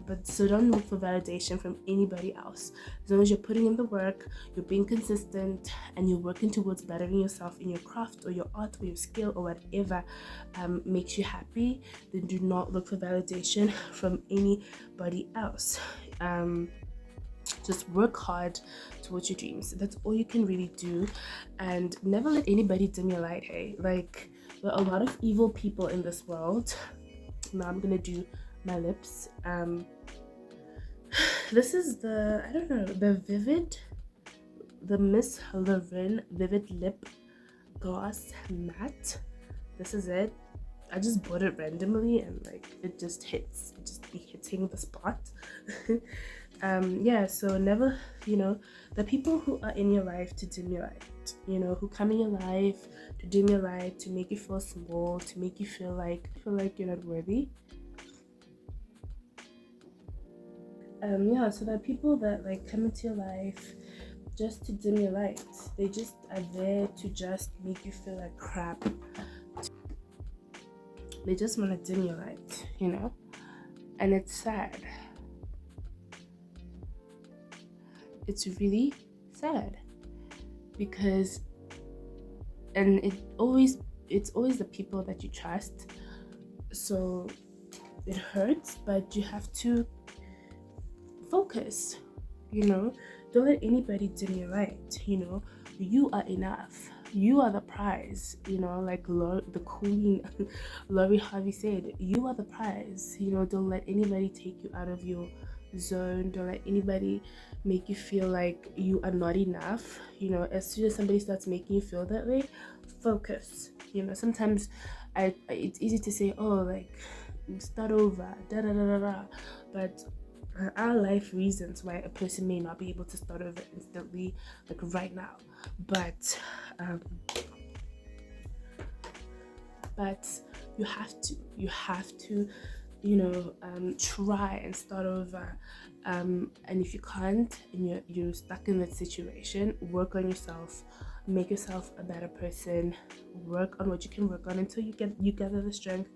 But so don't look for validation from anybody else. As long as you're putting in the work, you're being consistent, and you're working towards bettering yourself in your craft or your art or your skill or whatever makes you happy, then do not look for validation from anybody else. Just work hard towards your dreams. That's all you can really do, and never let anybody dim your light. Hey, like, there are a lot of evil people in this world. Now I'm gonna do my lips. This is the, I don't know, the Miss Lirenn Vivid Lip Gloss Matte. This is it. I just bought it randomly and like it just hits. It just be hitting the spot. Yeah, so never, you know, the people who are in your life to dim your light, you know, who come in your life to dim your light, to make you feel small, to make you feel like you're not worthy. Yeah, so there are people that like come into your life just to dim your light. They just are there to just make you feel like crap. They just want to dim your light, you know, and it's sad. It's really sad because, and it's always the people that you trust. So it hurts, but you have to focus, you know. Don't let anybody dim your light, you know. You are enough. You are the prize, you know, like the queen Lori Harvey said, you are the prize, you know. Don't let anybody take you out of your zone. Don't let anybody make you feel like you are not enough, you know. As soon as somebody starts making you feel that way, focus, you know. Sometimes it's easy to say, oh, like, start over, da da da da da, but there are life reasons why a person may not be able to start over instantly, like right now. But you have to, you know, try and start over. And if you can't, and you're stuck in that situation, work on yourself, make yourself a better person, work on what you can work on until you gather the strength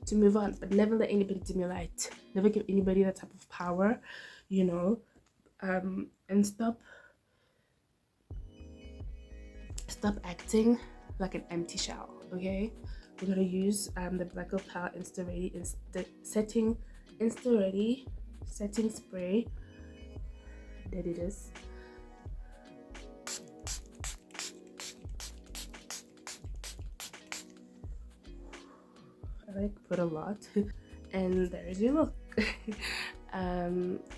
to move on. But never let anybody dim your light. Never give anybody that type of power, you know. And stop acting like an empty shell. Okay, we're gonna use the Black Girl Palette Insta Ready setting spray. There it is. I like put a lot, and there's your look. I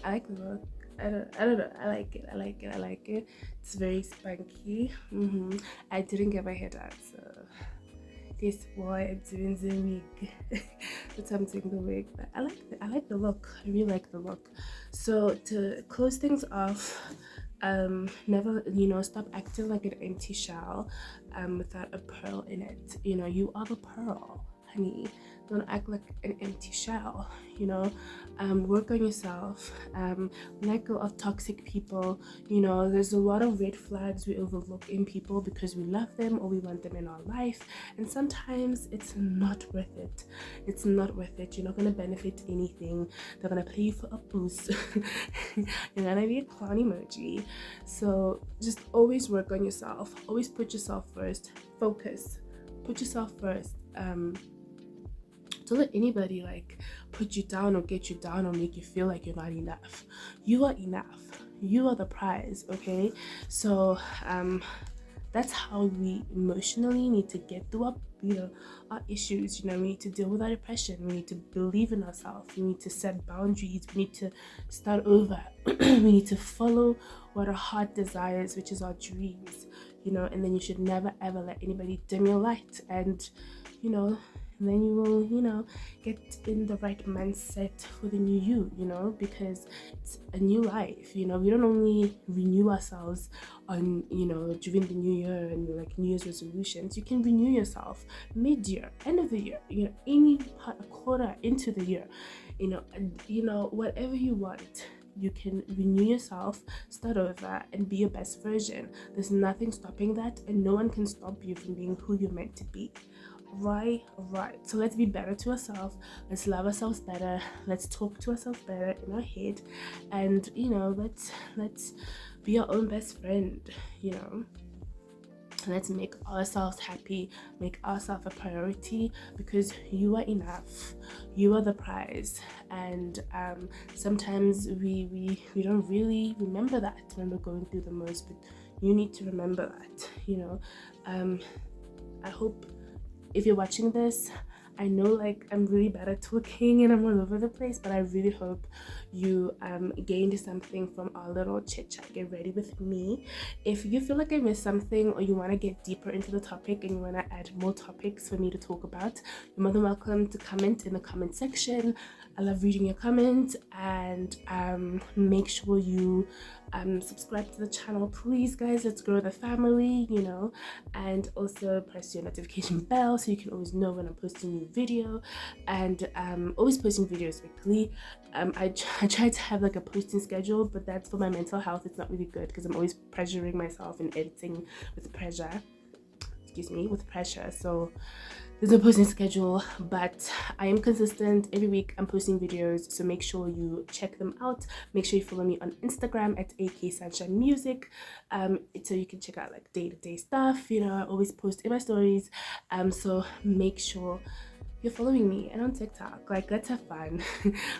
like the look. I don't know. I like it. It's very spunky. I didn't get my hair done, so this why I'm doing the wig. But I'm doing the wig. But I like the look. I really like the look. So to close things off, never, you know, stop acting like an empty shell without a pearl in it. You know, you are the pearl, honey. Don't act like an empty shell, you know. Work on yourself, let go of toxic people. You know, there's a lot of red flags we overlook in people because we love them or we want them in our life, and sometimes it's not worth it. It's not worth it. You're not going to benefit anything. They're going to pay you for a boost. You're going to be a clown emoji. So just always work on yourself, always put yourself first, focus, put yourself first. Don't let anybody like put you down or get you down or make you feel like you're not enough. You are enough. You are the prize. Okay, so that's how we emotionally need to get through our issues. You know, we need to deal with our depression. We need to believe in ourselves. We need to set boundaries. We need to start over. We need to follow what our heart desires, which is our dreams, you know. And then you should never ever let anybody dim your light, and you know, then you will, you know, get in the right mindset for the new you know, because it's a new life. You know, we don't only renew ourselves on, you know, during the new year and like New Year's resolutions. You can renew yourself mid-year, end of the year, you know, any part, a quarter into the year, you know, and you know, whatever you want. You can renew yourself, start over, and be your best version. There's nothing stopping that, and no one can stop you from being who you're meant to be. Right. So let's be better to ourselves. Let's love ourselves better. Let's talk to ourselves better in our head, and you know, let's be our own best friend. You know, let's make ourselves happy, make ourselves a priority, because you are enough. You are the prize. And sometimes we don't really remember that when we're going through the most, but you need to remember that. You know, I hope if you're watching this, I know like I'm really bad at talking and I'm all over the place, but I really hope you gained something from our little chit chat. Get ready with me. If you feel like I missed something, or you want to get deeper into the topic and you want to add more topics for me to talk about, you're more than welcome to comment in the comment section. I love reading your comments, and make sure you subscribe to the channel, please, guys. Let's grow the family, you know, and also press your notification bell so you can always know when I'm posting a new video, and always posting videos weekly. I try to have like a posting schedule, but that's for my mental health. It's not really good because I'm always pressuring myself and editing with pressure. So there's no posting schedule, but I am consistent. Every week I'm posting videos, so make sure you check them out. Make sure you follow me on Instagram at AK_Sunshine_Music, so you can check out like day-to-day stuff. You know, I always post in my stories, so make sure you're following me and on TikTok. Like, let's have fun.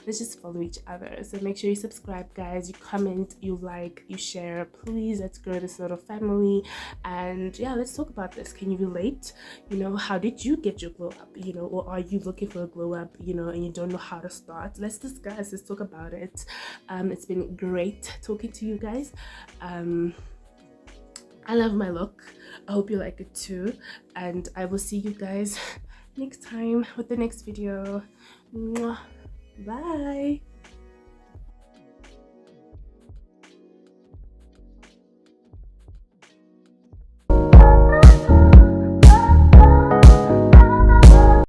Let's just follow each other. So make sure you subscribe, guys. You comment, you like, you share. Please, let's grow this little family. And yeah, let's talk about this. Can you relate? You know, how did you get your glow up? You know, or are you looking for a glow up, you know, and you don't know how to start? Let's discuss. Let's talk about it. It's been great talking to you guys. I love my look. I hope you like it too. And I will see you guys next time with the next video. Mwah. Bye.